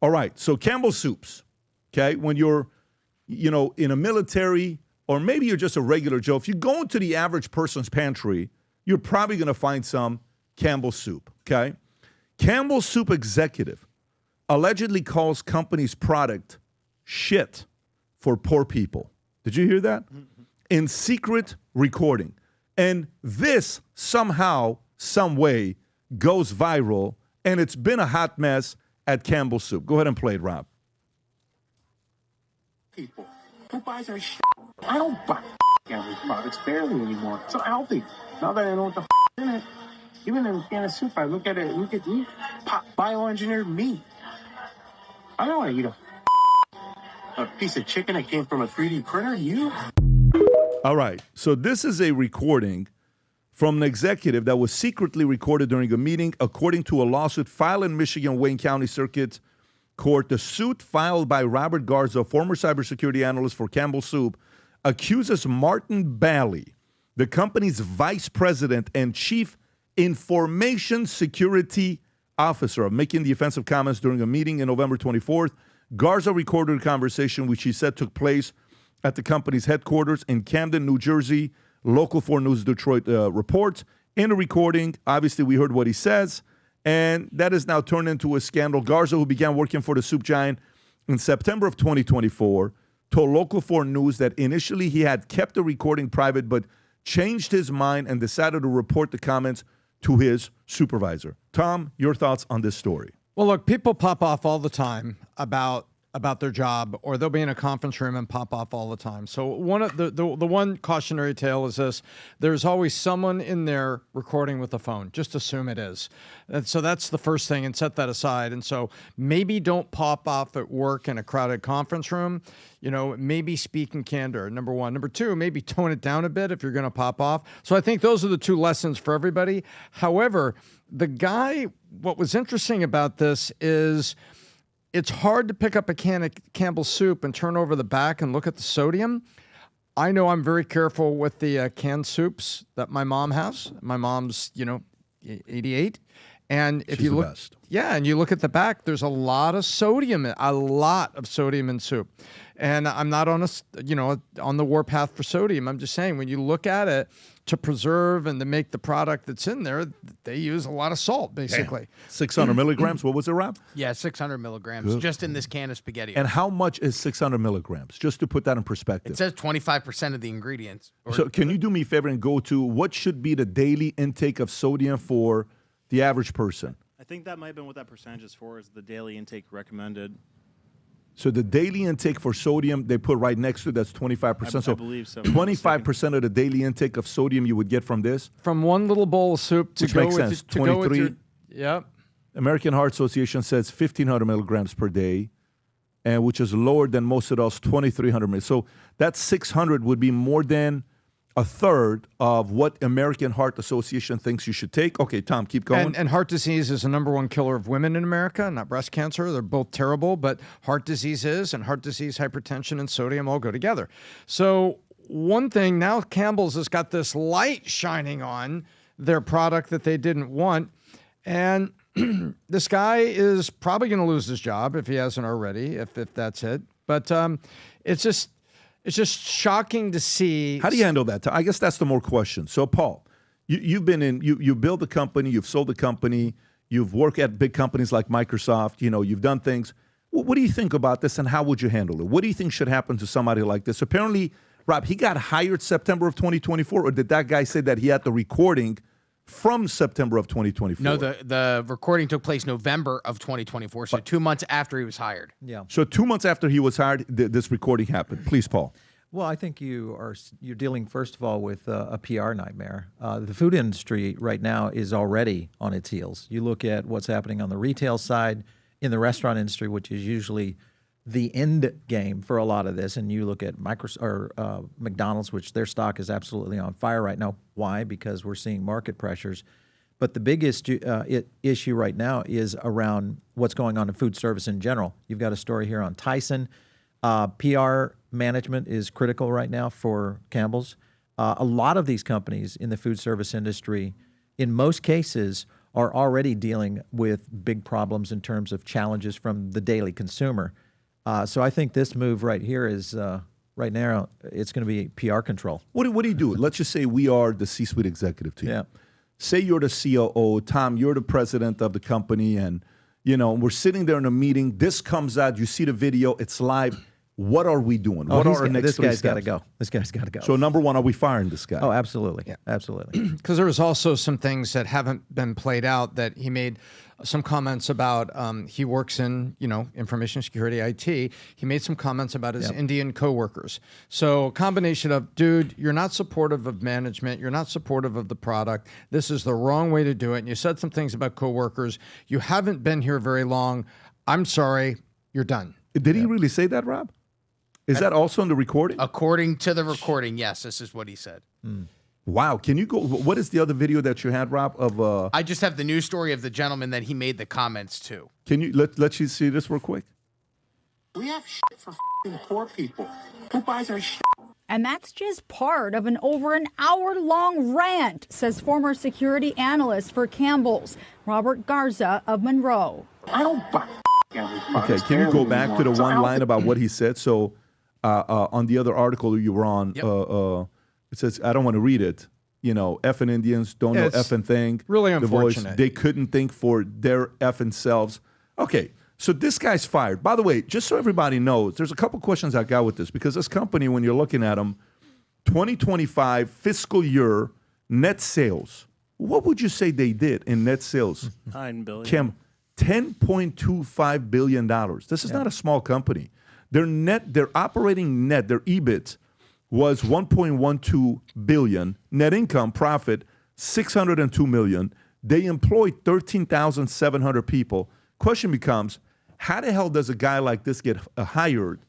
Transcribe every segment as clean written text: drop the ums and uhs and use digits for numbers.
All right, so Campbell Soups, okay? When you're, in a military, or maybe you're just a regular Joe, if you go into the average person's pantry, you're probably going to find some Campbell Soup, okay? Campbell Soup executive allegedly calls company's product shit for poor people. Did you hear that? In secret recording. And this somehow, some way, goes viral, and it's been a hot mess at Campbell Soup. Go ahead and play it, Rob. People who buys our shit. I don't buy Campbell's products barely anymore. So healthy. Now that I know what the in it, even in a can of soup, I look at meat, bioengineered meat. I don't want to eat a piece of chicken that came from a 3D printer. You? All right. So this is a recording from an executive that was secretly recorded during a meeting, according to a lawsuit filed in Michigan Wayne County Circuit Court. The suit filed by Robert Garza, former cybersecurity analyst for Campbell Soup, accuses Martin Bally, the company's vice president and chief information security officer, of making the offensive comments during a meeting in November 24th. Garza recorded a conversation which he said took place at the company's headquarters in Camden, New Jersey. Local 4 News Detroit reports. In the recording, obviously we heard what he says, and that is now turned into a scandal. Garza, who began working for the soup giant in September of 2024, told Local 4 News that initially he had kept the recording private, but changed his mind and decided to report the comments to his supervisor. Tom, your thoughts on this story? Well, look, people pop off all the time about their job, or they'll be in a conference room and pop off all the time. So one of the one cautionary tale is this: there's always someone in there recording with a phone. Just assume it is. And so that's the first thing, and set that aside. And so maybe don't pop off at work in a crowded conference room. Maybe speak in candor, number one. Number two, maybe tone it down a bit if you're going to pop off. So I think those are the 2 lessons for everybody. However, what was interesting about this is it's hard to pick up a can of Campbell Soup and turn over the back and look at the sodium. I know I'm very careful with the canned soups that my mom has. My mom's, 88. And if you look, and you look at the back, there's a lot of sodium in soup. And I'm not on on the warpath for sodium. I'm just saying, when you look at it, to preserve and to make the product that's in there, they use a lot of salt, basically. Damn. 600 milligrams. What was it, Rob? Yeah, 600 milligrams just in this can of spaghetti. And how much is 600 milligrams? Just to put that in perspective. It says 25% of the ingredients. So can you do me a favor and go to what should be the daily intake of sodium for the average person? I think that might have been what that percentage is for, is the daily intake recommended. So the daily intake for sodium, they put right next to it, that's 25%. I believe so. 25% of the daily intake of sodium you would get from this? From one little bowl of soup to Which go makes with sense. it, to go with 23. Yep. American Heart Association says 1,500 milligrams per day, and which is lower than most of those 2,300 milligrams. So that 600 would be more than a third of what American Heart Association thinks you should take. Okay, Tom, keep going. And heart disease is the #1 killer of women in America, not breast cancer. They're both terrible, but heart disease is, and heart disease, hypertension, and sodium all go together. So one thing, now Campbell's has got this light shining on their product that they didn't want, and this guy is probably going to lose his job if he hasn't already, if that's it. But it's just shocking to see. How do you handle that? I guess that's the more question. So, Paul, you've been in, you build a company, you've sold a company, you've worked at big companies like Microsoft, you've done things. What do you think about this, and how would you handle it? What do you think should happen to somebody like this? Apparently, Rob, he got hired September of 2024, or did that guy say that he had the recording from September of 2024? No, the recording took place November of 2024, so 2 months after he was hired. Yeah. So 2 months after he was hired, this recording happened. Please, Paul. Well, I think you're dealing, first of all, with a PR nightmare. The food industry right now is already on its heels. You look at what's happening on the retail side, in the restaurant industry, which is usually the end game for a lot of this, and you look at McDonald's, which their stock is absolutely on fire right now. Why? Because we're seeing market pressures. But the biggest issue right now is around what's going on in food service in general. You've got a story here on Tyson. PR management is critical right now for Campbell's. A lot of these companies in the food service industry, in most cases, are already dealing with big problems in terms of challenges from the daily consumer. So I think this move right here is, right now, it's going to be PR control. What do you do? Let's just say we are the C-suite executive team. Yeah. Say you're the COO, Tom, you're the president of the company, and we're sitting there in a meeting. This comes out, you see the video, it's live. What are we doing? What are our next this three guy's got to steps? go. This guy's got to go. So number one, are we firing this guy? Oh, absolutely. Absolutely. Because there was also some things that haven't been played out that he made some comments about. He works in, information security, IT. He made some comments about his Indian coworkers. So a combination of, dude, you're not supportive of management. You're not supportive of the product. This is the wrong way to do it. And you said some things about coworkers. You haven't been here very long. I'm sorry. You're done. Did he really say that, Rob? Is that also in the recording? According to the recording, yes, this is what he said. Wow. Can you go? What is the other video that you had, Rob? Of I just have the news story of the gentleman that he made the comments to. Can you let you see this real quick? We have shit for f***ing poor people. Who buys our shit? And that's just part of an over an hour-long rant, says former security analyst for Campbell's, Robert Garza of Monroe. I don't buy Campbell's Okay. products Can you go barely back to the anymore. So I one don't line think- about what he said? So on the other article you were on, it says, I don't want to read it. Effing Indians don't know It's effing thing. really The voice, unfortunate. they couldn't think for their effing selves. Okay. So this guy's fired. By the way, just so everybody knows, there's a couple questions I got with this because this company, when you're looking at them, 2025 fiscal year net sales, what would you say they did in net sales? $9 billion. Kim, $10.25 billion. This is not a small company. Their operating net, their EBIT was $1.12 billion. Net income profit, $602 million. They employed 13,700 people. Question becomes, how the hell does a guy like this get hired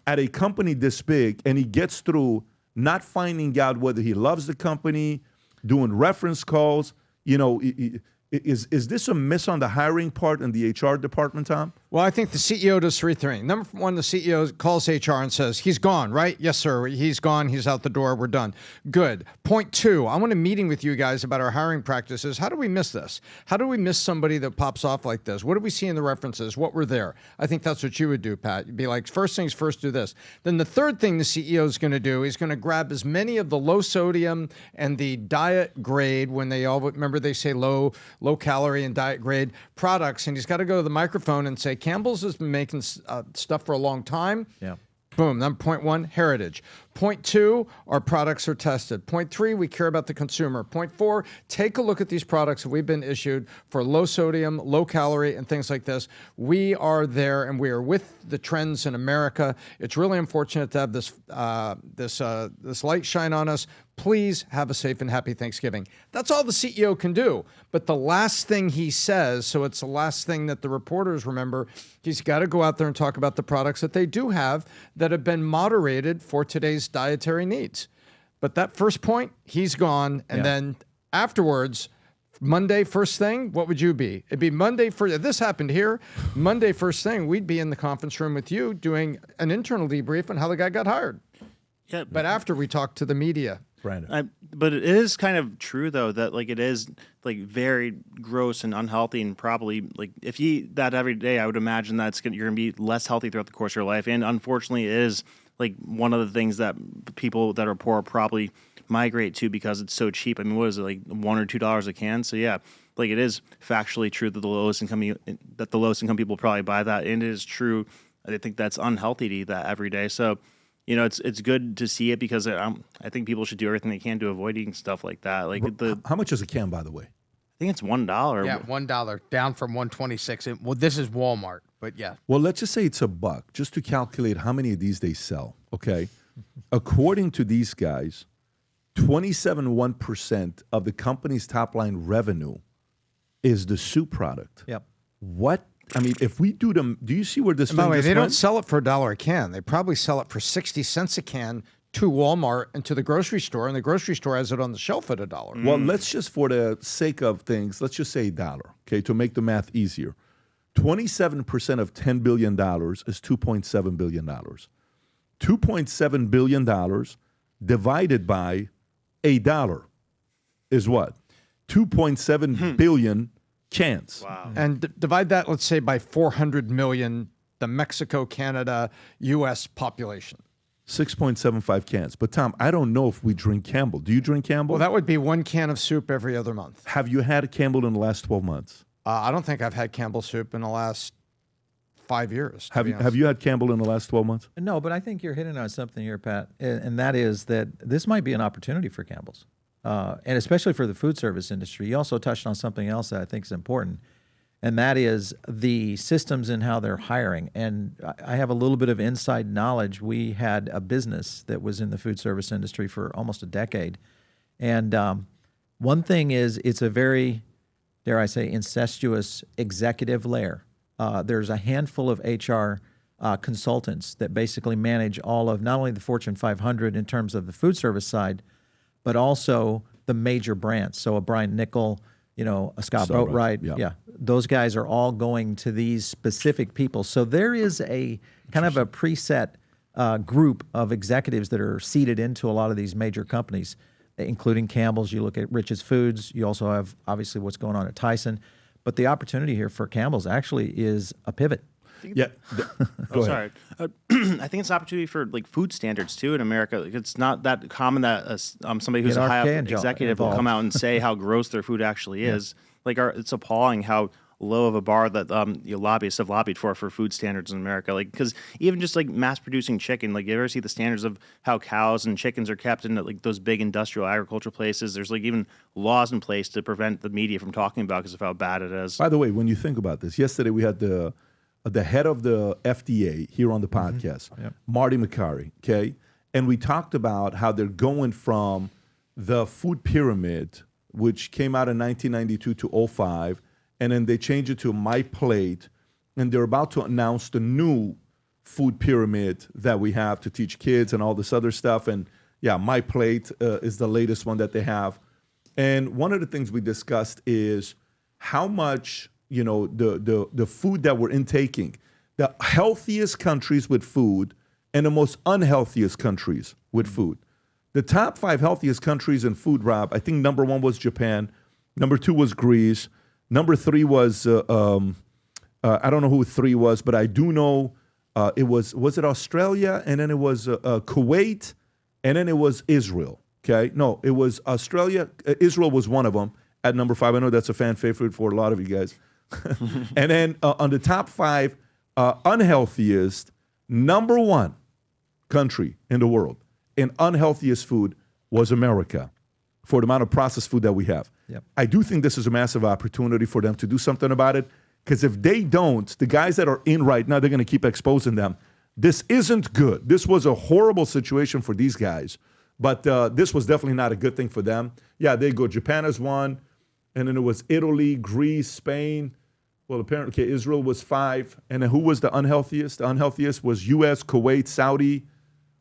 at a company this big and he gets through not finding out whether he loves the company, doing reference calls? Is this a miss on the hiring part in the HR department, Tom? Well, I think the CEO does three things. Number one, the CEO calls HR and says, he's gone, right? Yes, sir. He's gone. He's out the door. We're done. Good. Point two, I want a meeting with you guys about our hiring practices. How do we miss this? How do we miss somebody that pops off like this? What do we see in the references? What were there? I think that's what you would do, Pat. You'd be like, first things first, do this. Then the third thing the CEO is going to do, he's going to grab as many of the low sodium and the diet grade, when they all, remember they say low calorie and diet grade products, and he's got to go to the microphone and say, Campbell's has been making stuff for a long time. Yeah. Boom. Then point one, heritage. Point two, our products are tested. Point three, we care about the consumer. Point four, take a look at these products that we've been issued for low sodium, low calorie, and things like this. We are there, and we are with the trends in America. It's really unfortunate to have this light shine on us. Please have a safe and happy Thanksgiving. That's all the CEO can do. But the last thing he says, so it's the last thing that the reporters remember, he's got to go out there and talk about the products that they do have that have been moderated for today's dietary needs. But that first point, he's gone. And then afterwards, Monday first thing, what would you be? It'd be Monday first. If this happened here, Monday first thing, we'd be in the conference room with you doing an internal debrief on how the guy got hired. Yeah, But after we talk to the media. Brandon. But it is kind of true though that it is very gross and unhealthy, and probably if you eat that every day, I would imagine you're gonna be less healthy throughout the course of your life. And unfortunately, it is one of the things that people that are poor probably migrate to because it's so cheap. I mean, what is it, $1 or $2 a can? So yeah, it is factually true that the lowest income people probably buy that, and it is true. I think that's unhealthy to eat that every day. So. It's good to see it because I think people should do everything they can to avoid eating stuff like that. How much is a can, by the way? I think it's $1. Yeah, $1 down from $1.26. Well, this is Walmart, but yeah. Well, let's just say it's $1, just to calculate how many of these they sell, okay? According to these guys, 27.1% of the company's top-line revenue is the soup product. Yep. What? I mean, if we do them, do you see where this By the thing way, just they don't went? sell it for $1 a can. They probably sell it for 60 cents a can to Walmart and to the grocery store, and the grocery store has it on the shelf at $1. Well, let's just, for the sake of things, let's just say $1, okay, to make the math easier. 27% of $10 billion is $2.7 billion. $2.7 billion divided by $1 is what? 2.7 billion cans. Wow. And divide that, let's say, by 400 million, the Mexico, Canada, U.S. population. 6.75 cans. But Tom, I don't know if we drink Campbell. Do you drink Campbell? Well, that would be 1 can of soup every other month. Have you had Campbell in the last 12 months? I don't think I've had Campbell soup in the last 5 years. Have you had Campbell in the last 12 months? No, but I think you're hitting on something here, Pat, and that is that this might be an opportunity for Campbell's, and especially for the food service industry. You also touched on something else that I think is important, and that is the systems and how they're hiring. And I have a little bit of inside knowledge. We had a business that was in the food service industry for almost a decade, and one thing is it's a very, dare I say, incestuous executive layer. There's a handful of HR consultants that basically manage all of not only the Fortune 500 in terms of the food service side, but also the major brands. So a Brian Nickel, a Scott Boatwright. Yeah. Those guys are all going to these specific people. So there is a kind of a preset group of executives that are seated into a lot of these major companies, including Campbell's. You look at Rich's Foods. You also have, obviously, what's going on at Tyson. But the opportunity here for Campbell's actually is a pivot. Yeah. Go ahead. Sorry. I think it's an opportunity for like food standards too in America. Like, it's not that common that somebody who's Get a high up RFK executive will come out and say how gross their food actually is. Like, it's appalling how low of a bar that lobbyists have lobbied for food standards in America. Like, because even just like mass producing chicken, like you ever see the standards of how cows and chickens are kept in like those big industrial agricultural places? There's like even laws in place to prevent the media from talking about because of how bad it is. By the way, when you think about this, yesterday we had the head of the FDA here on the podcast, Marty McCary, okay? And we talked about how they're going from the food pyramid, which came out in 1992 to 2005, and then they changed it to My Plate, and they're about to announce the new food pyramid that we have to teach kids and all this other stuff. And yeah, My Plate is the latest one that they have. And one of the things we discussed is how much, the food that we're intaking, the healthiest countries with food and the most unhealthiest countries with food. The top 5 healthiest countries in food, Rob, I think number 1 was Japan, number 2 was Greece, number 3 was, I don't know who 3 was, but I do know it was it Australia? And then it was Kuwait, and then it was Israel, okay? No, it was Australia. Israel was one of them at number 5. I know that's a fan favorite for a lot of you guys. And then on the top 5 unhealthiest, number 1 country in the world in unhealthiest food was America for the amount of processed food that we have. Yep. I do think this is a massive opportunity for them to do something about it, because if they don't, the guys that are in right now, they're going to keep exposing them. This isn't good. This was a horrible situation for these guys, but this was definitely not a good thing for them. Yeah, they go. Japan is 1, and then it was Italy, Greece, Spain. Well, apparently Israel was 5, and then who was the unhealthiest? The unhealthiest was U.S., Kuwait, Saudi,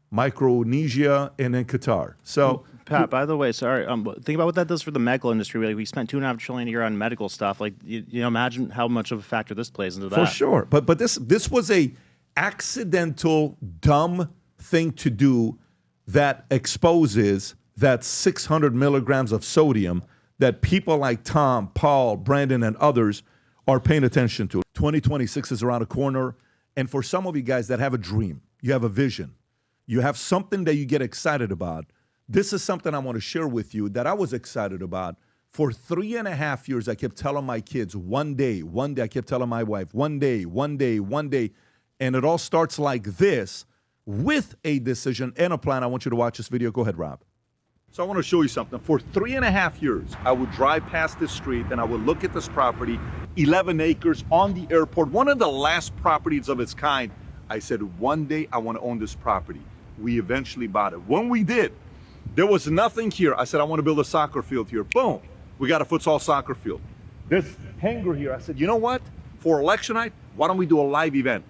Micronesia, and then Qatar. So, Pat, by the way, sorry. Think about what that does for the medical industry. Like, we spent $2.5 trillion a year on medical stuff. Like, imagine how much of a factor this plays into that. For sure, but this was a accidental, dumb thing to do that exposes that 600 milligrams of sodium that people like Tom, Paul, Brandon, and others are paying attention to. 2026 is around the corner, and for some of you guys that have a dream, you have a vision, you have something that you get excited about. This is something I want to share with you that I was excited about. For 3.5 years, I kept telling my kids, one day, I kept telling my wife, one day. And it all starts like this with a decision and a plan. I want you to watch this video. Go ahead, Rob. So I want to show you something. For 3.5 years, I would drive past this street and I would look at this property, 11 acres on the airport, one of the last properties of its kind. I said, one day I want to own this property. We eventually bought it. When we did, there was nothing here. I said, I want to build a soccer field here. Boom, we got a futsal soccer field. This hangar here, I said, you know what? For election night, why don't we do a live event?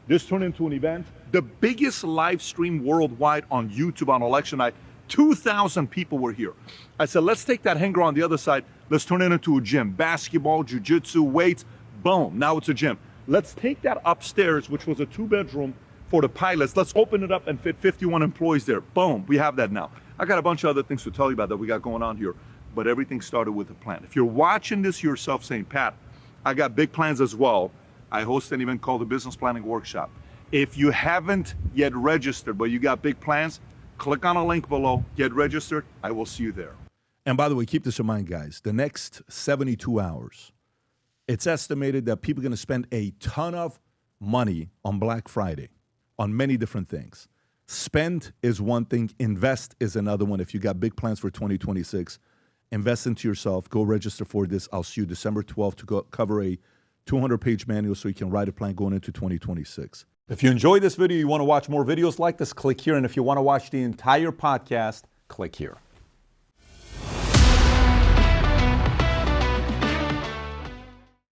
This turned into an event. The biggest live stream worldwide on YouTube on election night. 2,000 people were here. I said, let's take that hangar on the other side. Let's turn it into a gym. Basketball, jiu-jitsu, weights. Boom, now it's a gym. Let's take that upstairs, which was a 2-bedroom for the pilots. Let's open it up and fit 51 employees there. Boom, we have that now. I got a bunch of other things to tell you about that we got going on here, but everything started with a plan. If you're watching this yourself saying, Pat, I got big plans as well. I host an event called the Business Planning Workshop. If you haven't yet registered, but you got big plans, click on a link below, get registered. I will see you there. And by the way, keep this in mind, guys. The next 72 hours, it's estimated that people are going to spend a ton of money on Black Friday on many different things. Spend is one thing. Invest is another one. If you got big plans for 2026, invest into yourself. Go register for this. I'll see you December 12th to cover a 200-page manual so you can write a plan going into 2026. If you enjoyed this video, you want to watch more videos like this, click here. And if you want to watch the entire podcast, click here.